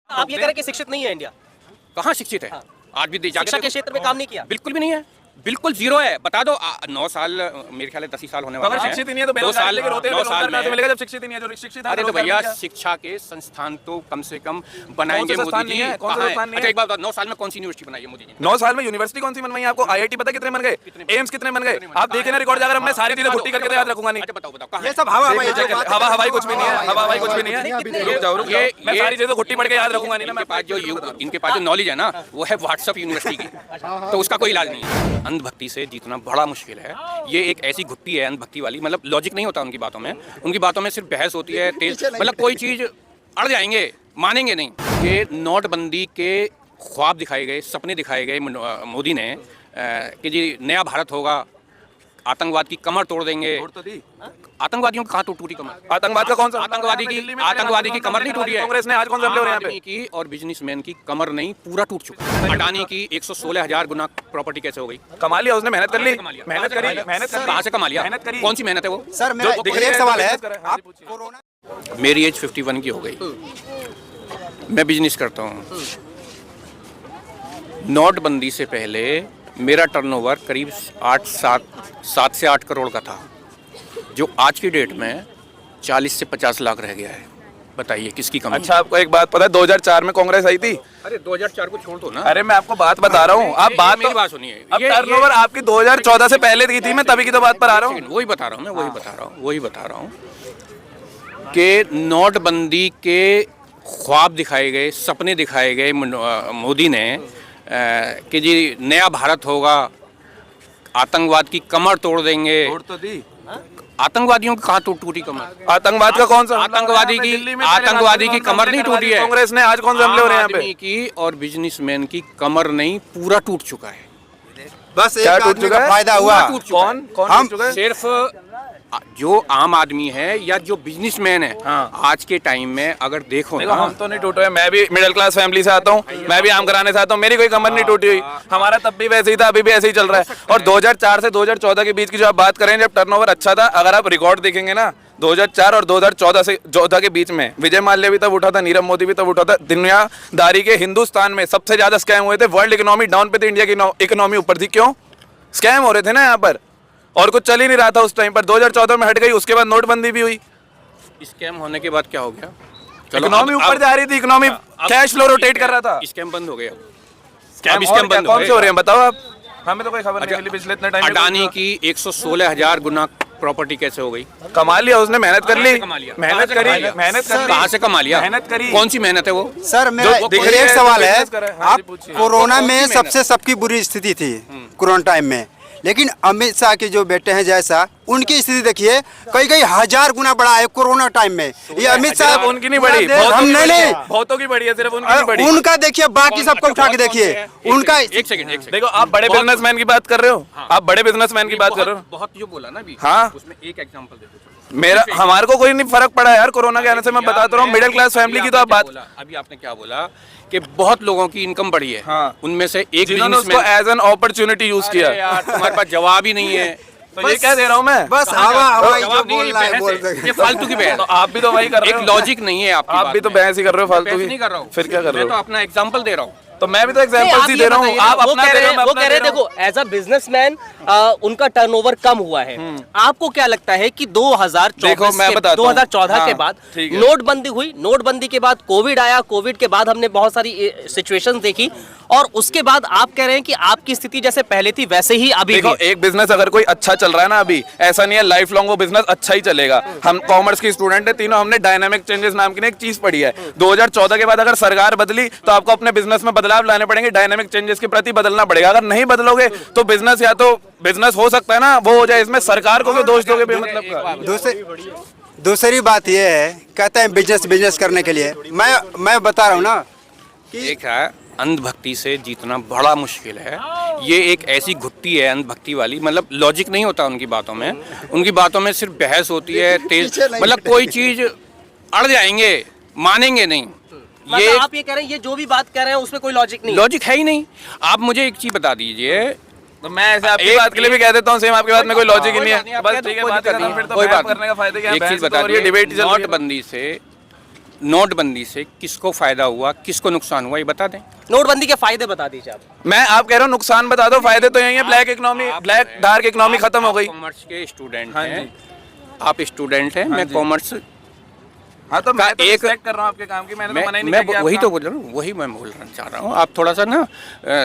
आप ये कह रहे हैं कि शिक्षित नहीं है इंडिया? कहाँ शिक्षित है? आज भी शिक्षा के क्षेत्र में काम नहीं किया? बिल्कुल भी नहीं है, बिल्कुल जीरो है। बता दो 9 साल, मेरे ख्याल है 10 ही साल होने वाले हैं। शिक्षित ही नहीं है तो 2 साल 9 साल में मिलेगा जब शिक्षित ही नहीं है, जो शिक्षित है। अरे तो भैया शिक्षा के संस्थान तो कम से कम बनाएंगे मोदी जी। कौन सा संस्थान नहीं है? अच्छा एक बात बताओ, 9 साल में कौन सी यूनिवर्सिटी बनाई है मोदी जी ने? 9 साल में यूनिवर्सिटी कौन सी बनवाई है आपको? आईआईटी पता कितने बन गए? एम्स कितने बन गए? आप देखें ना रिकॉर्ड, अगर मैं सारी चीजें घुट्टी करके याद रखूंगा नहीं। अच्छा बताओ बताओ, ये सब हवा हवाई कुछ भी नहीं है, हवाई कुछ भी नहीं है। रुक जाओ, मैं सारी चीजें घुट्टी पढ़ के याद रखूंगा नहीं ना। इनके पास जो नॉलेज है ना वो है व्हाट्सएप यूनिवर्सिटी की, तो उसका कोई इलाज नहीं है। अंधभक्ति से जीतना बड़ा मुश्किल है। ये एक ऐसी घुट्टी है अंधभक्ति वाली, मतलब लॉजिक नहीं होता उनकी बातों में। उनकी बातों में सिर्फ बहस होती है, तेज, मतलब कोई चीज अड़ जाएंगे, मानेंगे नहीं। ये नोटबंदी के ख्वाब दिखाए गए, सपने दिखाए गए मोदी ने कि जी नया भारत होगा, आतंकवाद की कमर तोड़ देंगे। आतंकवादियों की कहाँ टूटी कमर? आतंकवाद का कौन सा? आतंकवादी की कमर नहीं टूटी है। कांग्रेस ने आज कौन सा हमले हो रहे हैं यहाँ पे? की और बिजनेसमैन की कमर नहीं, पूरा टूट चुका है। अडानी की 116,000 गुना प्रॉपर्टी कैसे हो गई? कमा लिया उसने, मेहनत कर ली, मेहनत करी, कहाँ से कमा लिया? मेहनत करी। कौन सी मेहनत है वो? सर मेरा एक सवाल है, आप कोरोना, मेरी एज 51 की हो गई, मैं बिजनेस करता हूँ। नोटबंदी से पहले मेरा टर्नओवर करीब 7 से 8 करोड़ का था, जो आज की डेट में 40 से 50 लाख रह गया है। बताइए किसकी कमी? अच्छा आपको एक बात पता है, 2004 में कांग्रेस आई थी। अरे 2004 को छोड़ दो ना। अरे मैं आपको बात बता रहा हूँ, आप बात मेरी बात सुनिए। अब टर्नओवर आपकी 2014 से पहले की थी, मैं तभी की तो बात पर आ रहा हूँ। वही बता रहा हूँ वही बता रहा हूँ कि नोटबंदी के ख्वाब दिखाए गए, सपने दिखाए गए मोदी ने कि जी नया भारत होगा, आतंकवाद की कमर तोड़ देंगे। तोड़ तो दी। आतंकवादियों की कहाँ टूटी कमर? आतंकवाद का कौन सा? आतंकवादी की कमर नहीं टूटी है। कांग्रेस ने आज कौन सा हमले हो रहे हैं यहाँ पे? की और बिजनेसमैन की कमर नहीं, पूरा टूट चुका है। बस क्या टूट चुका है? फायदा हुआ। कौन टूट चुका है? सिर्फ जो आम आदमी है या जो बिजनेसमैन है। हाँ। आज के टाइम में अगर देखो ना, हम तो नहीं टूटे हैं, मैं भी मिडिल क्लास फैमिली से आता हूँ, मैं भी आम कराने से आता हूँ, मेरी कोई कमर नहीं टूटी हुई। हमारा तब भी वैसे ही था, अभी भी ऐसे ही चल रहा है। और 2004 से 2014 के बीच की जो आप बात करें, जब टर्नओवर अच्छा था, अगर आप रिकॉर्ड देखेंगे ना 2004 और 2014 के बीच में, विजय माल्या भी तब उठा था, नीरव मोदी भी तब उठा था। दुनियादारी के हिंदुस्तान में सबसे ज्यादा स्कैम हुए थे। वर्ल्ड इकोनॉमी डाउन पे थी, इंडिया की इकोनॉमी ऊपर थी। क्यों? स्कैम हो रहे थे ना यहाँ पर, और कुछ चल ही नहीं रहा था उस टाइम पर। 2014 में हट गई, उसके बाद नोटबंदी भी हुई। स्कैम होने के बाद क्या हो गया? इकोनॉमी ऊपर जा रही थी, इकोनॉमी कैश फ्लो रोटेट कर रहा था। स्कैम बंद हो गया। स्कैम बंद कौन से हो रहे हैं बताओ आप? हमें तो कोई खबर नहीं मिली पिछले इतने टाइम। अडानी की 116,000 गुना प्रॉपर्टी कैसे हो गई? कमा लिया उसने, मेहनत कर ली, मेहनत करी। कहाँ से कमा लिया? मेहनत करी। कौन सी मेहनत है वो? सर मेरा एक सवाल है, आप कोरोना में सबसे सबकी बुरी स्थिति थी कोरोना टाइम में, लेकिन अमित शाह के जो बेटे हैं जैसा, उनकी स्थिति देखिए कई हजार गुना बढ़ा है कोरोना टाइम में। ये अमित शाह उनकी नहीं बढ़ी, हम नहीं, बहुतों की बढ़ी है, सिर्फ उनकी नहीं बढ़ी। उनका देखिए, बाकी सबको उठा के देखिए उनका। एक सेकंड देखो, आप बड़े बिजनेसमैन की बात कर रहे हो, आप बड़े बिजनेसमैन की बात कर रहे हो। बहुत जो बोला ना अभी, हाँ, उसमें एक एग्जांपल दे दो। मेरा हमारे को कोई नहीं फर्क पड़ा यार कोरोना के आने से। मैं बताता रहा हूँ, मिडिल क्लास फैमिली की तो आप बात। अभी आपने क्या बोला कि बहुत लोगों की इनकम बढ़ी है। हाँ। उनमें से एक जिन्होंने उसको एज एन अपॉर्चुनिटी यूज किया। यार तुम्हारे पास जवाब ही नहीं है। तो ये क्या दे रहा हूँ मैं? बस हवा जवाब नहीं है, बोल बहस है। ये फालतू की बहस। तो आप भी तो वही कर रहे हो। एक लॉजिक नहीं है आपकी। आप भी तो बहस ही कर रहे हो फालतू की। नहीं कर रहा हूँ, फिर क्या कर रहे मैं तो हो? अपना एग्जांपल दे रहा हूँ। तो मैं भी तो एग्जांपल ही दे रहा हूँ। आप अपना दे रहे हो, वो कह रहे हैं देखो एज अ बिजनेसमैन उनका टर्नओवर कम हुआ है। आपको क्या लगता है कि 2014 के बाद नोटबंदी हुई, नोटबंदी के बाद कोविड आया, कोविड के बाद हमने बहुत सारी सिचुएशंस देखी, और उसके बाद आप कह रहे हैं कि आपकी स्थिति जैसे पहले थी वैसे ही अभी देखो, एक बिजनेस अगर कोई अच्छा चल रहा है ना, अभी ऐसा नहीं है लाइफ लॉन्ग वो बिजनेस अच्छा ही चलेगा। हम कॉमर्स के स्टूडेंट है तीनों, हमने डायनामिक चेंजेस नाम की एक चीज पढ़ी है। 2014 के बाद अगर सरकार बदली तो आपको अपने बिजनेस में बदलाव लाने पड़ेंगे, डायनामिक चेंजेस के प्रति बदलना पड़ेगा। अगर नहीं बदलोगे तो बिजनेस या तो बिजनेस हो सकता है ना वो हो जाए, इसमें सरकार को भी दोष दोगे बेमतलब का। दूसरी बात ये है, कहते हैं बिजनेस करने के लिए, मैं बता रहा हूँ ना कि एक है अंधभक्ति से जीतना बड़ा मुश्किल है। ये एक ऐसी घुट्टी है अंधभक्ति वाली, मतलब लॉजिक नहीं होता उनकी बातों में। उनकी बातों में सिर्फ बहस होती है, तेज, मतलब कोई चीज अड़ जाएंगे, मानेंगे नहीं। ये आप ये कह रहे हैं, ये जो भी बात कह रहे हैं उसमें कोई लॉजिक नहीं, लॉजिक है ही नहीं। आप मुझे एक चीज बता दीजिए, तो मैं ऐसे आपकी बात के लिए भी कह देता हूँ, सेम आपकी बात में कोई लॉजिक ही नहीं है। बस ठीक है, बात करने का फायदा क्या है? एक चीज बता दीजिए, नोटबंदी से नोटबंदी से किसको फायदा हुआ, किसको नुकसान हुआ, ये बता दें। नोटबंदी के फायदे बता दीजिए आप। मैं आप कह रहा हूँ नुकसान बता दो, फायदे तो यही है, black economy, black dark economy खत्म हो गई। कॉमर्स के स्टूडेंट हाँ हैं, जी। आप स्टूडेंट हैं, मैं जी। कॉमर्स हाँ तो मैं तो एक- रिस्पेक्ट कर रहा हूँ आपके काम की, मैंने तो मना ही नहीं मैं किया कि आप वही काम- तो बोल रहा हूँ, वही मैं बोलना चाह रहा हूँ। आप थोड़ा सा ना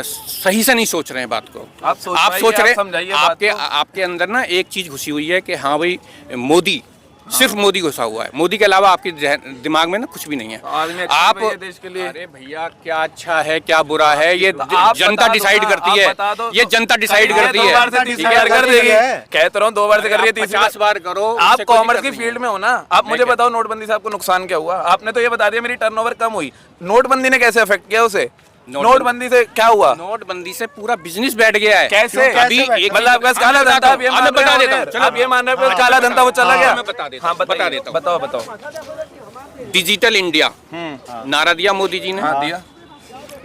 सही से नहीं सोच रहे हैं बात को। आप सोच रहे आप समझाइए बात आपके को। आपके अंदर ना एक चीज घुसी हुई है कि हाँ भाई मोदी, सिर्फ मोदी घुसा हुआ है, मोदी के अलावा आपके दिमाग में ना कुछ भी नहीं है। आदमी अच्छा आप भाई है देश के लिए। अरे भैया क्या अच्छा है क्या बुरा है ये आप जनता बता दो डिसाइड ना, करती आप है, बता दो ये तो- जनता डिसाइड ये करती 2 बार से है। 30 ठीक है? बार कर देगी। कह तो रहा हूँ 2 बार से कर रही है, 30 50 बार करो। आप उससे कोई कॉमर्स की दिक्कत नहीं फील्ड है। में हो ना, आप मुझे बताओ नोटबंदी से आपको नुकसान क्या हुआ? आपने तो ये बता दिया मेरी टर्नओवर कम हुई, नोटबंदी ने कैसे अफेक्ट किया उसे? नोटबंदी से क्या हुआ? नोटबंदी से पूरा बिजनेस बैठ गया है। कैसे? अभी एक मतलब आपका काला धंधा, आप ये मान बता रहे हो देता हूँ, यार? चलो आप ये मान रहे हो कि काला धंधा वो चला गया? मैं बता देता हाँ हूँ, बता बता देता देता हूँ। बताओ। डिजिटल इंडिया नारा दिया मोदी जी ने। हाँ दिया,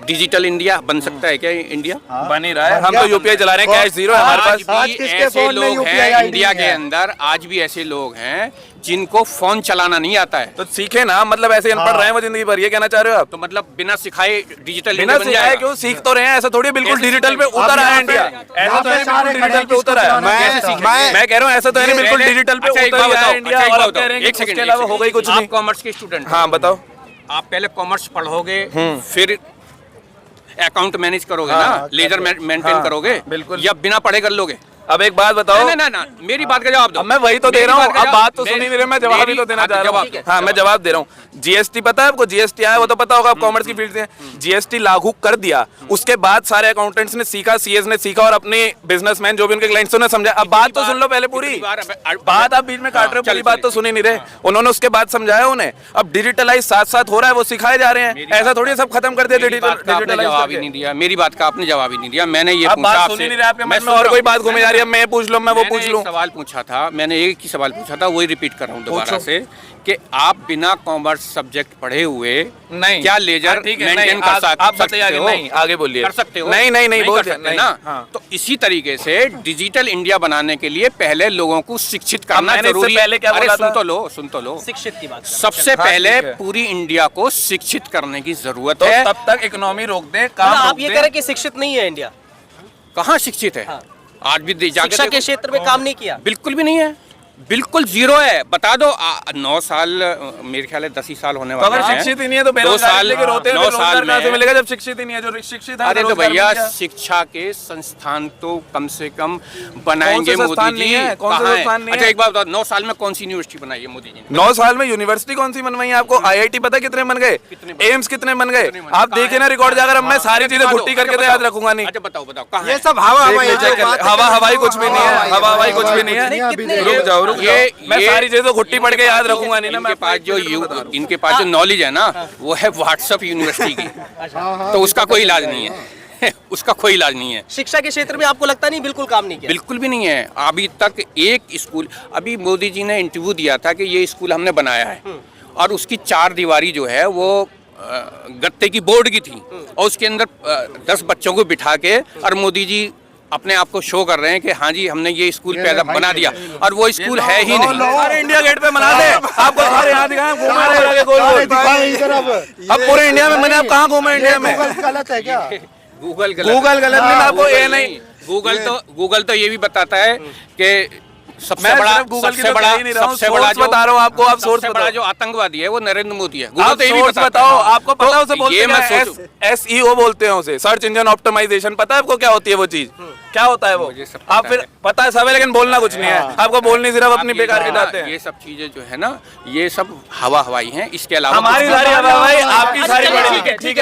डिजिटल इंडिया बन सकता है क्या इंडिया? बन ही रहा है। हम तो यूपीआई चला रहे हैं, कैश जीरो है हमारे पास। आज भी ऐसे लोग हैं इंडिया के अंदर, आज भी ऐसे लोग हैं जिनको फोन चलाना नहीं आता है। तो सीखे ना, मतलब ऐसे अनपढ़ रहे हैं वो जिंदगी भर, ये कहना चाह रहे हो आप? तो मतलब बिना सिखाए डिजिटल बिना इंडिया बन सिखाए जाएगा। क्यों? सीख तो रहे हैं, ऐसा थोड़ी बिल्कुल डिजिटल पे उतर आया इंडिया। ऐसा तो है बिल्कुल डिजिटल पे उतर आया। मैं कह रहा हूँ ऐसा तो है नहीं बिल्कुल डिजिटल पे अच्छा, एक उतर बात आया बताओ, इंडिया, अच्छा, और एक आप बात कह रहे हैं बताओ, कि उसके अलावा हो गई कुछ आप नहीं। कॉमर्स के स्टूडेंट हाँ बताओ। आप पहले कॉमर्स पढ़ोगे, फिर अकाउंट मैनेज करोगे हाँ, ना, लेजर मेंटेन हाँ, करोगे, बिल्कुल। या बिना पढ़े कर लोगे? अब एक बात बताओ। ना ना मेरी बात का जवाब दो। अब मैं वही तो दे मेरी रहा हूँ, बात का अब जवाब- बात तो सुनी नहीं रहे, मैं जवाब ही तो देना चाह रहा हूँ। हाँ मैं जवाब दे रहा हूँ। जीएसटी पता है आपको? जीएसटी आया वो तो पता होगा, आप कॉमर्स की फील्ड से। जीएसटी लागू कर दिया, उसके बाद सारे अकाउंटेंट्स ने सीखा, सीएस ने सीखा, और अपने बिजनेसमैन जो भी उनके क्लाइंट्स ने समझा। अब बात तो सुन लो पहले पूरी बात, आप बीच में काट रहे हो, पूरी बात तो सुनी नहीं रहे। उन्होंने उसके बाद समझाया उन्हें। अब डिजिटलाइज साथ साथ हो रहा है, वो सिखाए जा रहे हैं। ऐसा थोड़ी सब खत्म कर दिया मेरी बात का आपने जवाब ही नहीं दिया, मेरी बात का आपने जवाब ही नहीं दिया। मैंने ये अब पूछा बात आपसे, सुनी नहीं रहे आपके मैं मन में, सुन और रहा कोई हूँ। बात घूमे जा रही है, मैं पूछ लूँ, मैं वो पूछ मैंने लूँ। एक सवाल पूछा था, मैंने एक ही सवाल पूछा था, वही रिपीट कर रहा हूँ दोबारा से, कि आप बिना कॉमर्स सब्जेक्ट पढ़े हुए नहीं क्या लेजर ठीक है, मेंटेन नहीं, कर आप सकते बताइए आगे, हो? नहीं आगे बोलिए। कर सकते हो? नहीं नहीं नहीं बोल कर सकते नहीं, ना। हाँ। तो इसी तरीके से डिजिटल इंडिया बनाने के लिए पहले लोगों को शिक्षित करना मैंने इससे जरूरी पहले क्या अरे बोला सुन था? तो लो, सुन तो लो। शिक्षित की बात। सबसे हाँ, पहले ठीक है। पूरी इंडिया को शिक्षित करने की जरूरत तो है। तब तक इकोनॉमी रोक दे, काम मतलब रोक आप ये दे। कह रहे हैं कि शिक्षित नहीं है इंडिया, कहाँ शिक्षित है? हाँ। आज भी जाके शिक्षा के देखो। क्षेत्र में काम नहीं किया। बिल्कुल भी नहीं है, बिल्कुल जीरो है। बता दो 9 साल, मेरे ख्याल है 10 ही साल होने तो वाले अगर हैं। शिक्षित ही नहीं है तो 2 बेरोजगार साल लेके रोते हैं, 9 रोजगार साल कहाँ से में। मिलेगा जब शिक्षित ही नहीं है? जो शिक्षित है अरे तो रोजगार भैया मिल गया। शिक्षा के संस्थान तो कम से कम बनाएंगे कौन से संस्थान मोदी नहीं जी। है? कौन से कहाँ है? संस्थान नहीं अच्छा है? एक बात बताओ, 9 साल में कौन सी यूनिवर्सिटी बनाई है मोदी जी ने? 9 साल में यूनिवर्सिटी कौन सी बनवाई है आपको? आईआईटी पता कितने बन गए? एम्स कितने बन गए? आप देखिए ना रिकॉर्ड जाकर, अब मैं सारी चीजें घुट्टी करके तो याद रखूंगा नहीं। अच्छा बताओ बताओ कहाँ ये है? सब हवा हवा देख लीजिए, हवा हवाई कुछ भी नहीं है, हवा हवाई कुछ भी नहीं है। रुक जाओ रुक जाओ, मैं सारी चीजें घुट्टी पढ़ के याद रखूंगा नहीं ना। इनके पास जो इनके पास जो नॉलेज है ना, वो है व्हाट्सएप यूनिवर्सिटी की, तो उसका कोई इलाज नहीं है। उसका कोई इलाज नहीं है। शिक्षा के क्षेत्र में आपको लगता नहीं बिल्कुल काम नहीं किया? बिल्कुल भी नहीं है। अभी तक एक स्कूल, अभी मोदी जी ने इंटरव्यू दिया था कि ये स्कूल हमने बनाया है, और उसकी 4 दीवारी जो है वो गत्ते की बोर्ड की थी, और उसके अंदर 10 बच्चों को बिठा के, और मोदी जी अपने आप को शो कर रहे हैं कि हाँ जी हमने ये स्कूल पैदा बना दिया, और वो स्कूल है ही नहीं। सारे इंडिया गेट पे बना दे, आपको सारे यहाँ दिखाएं, घूमा रहे गोल गोल। अब पूरे इंडिया में मैंने, आप कहाँ घूमे इंडिया में? गलत है क्या? गूगल गूगल गलत नहीं, मैं आपको ये नहीं। गूगल तो ये भी बताता है कि सबसे मैं बड़ा सिर्फ गूगल की तो कह ही नहीं रहा हूँ, सबसे बड़ा सोर्स जो बता रहा हूँ आपको, आप सोर्स सबसे बड़ा बताओ। जो आतंकवादी है वो नरेंद्र मोदी है। आप गूगल तो ये भी सोर्स बताता बताओ, है। आपको पता है उसे तो बोलते ये मैं हैं सोचूं। SEO बोलते हैं उसे, सर्च इंजन ऑप्टिमाइजेशन। पता है आपको क्या होती है वो चीज? क्या होता है वो? मुझे सब पता आप फिर है। पता है सब है, लेकिन बोलना कुछ नहीं है आपको। बोलनी सिर्फ अपनी बेकार के जाते हैं। ये सब चीजें जो है ना, ये सब हवा हवाई हैं। इसके अलावा हमारी सारी हवा भाई, आपकी अच्छा, सारी चलिए, बड़ी ठीक है, ठीक है।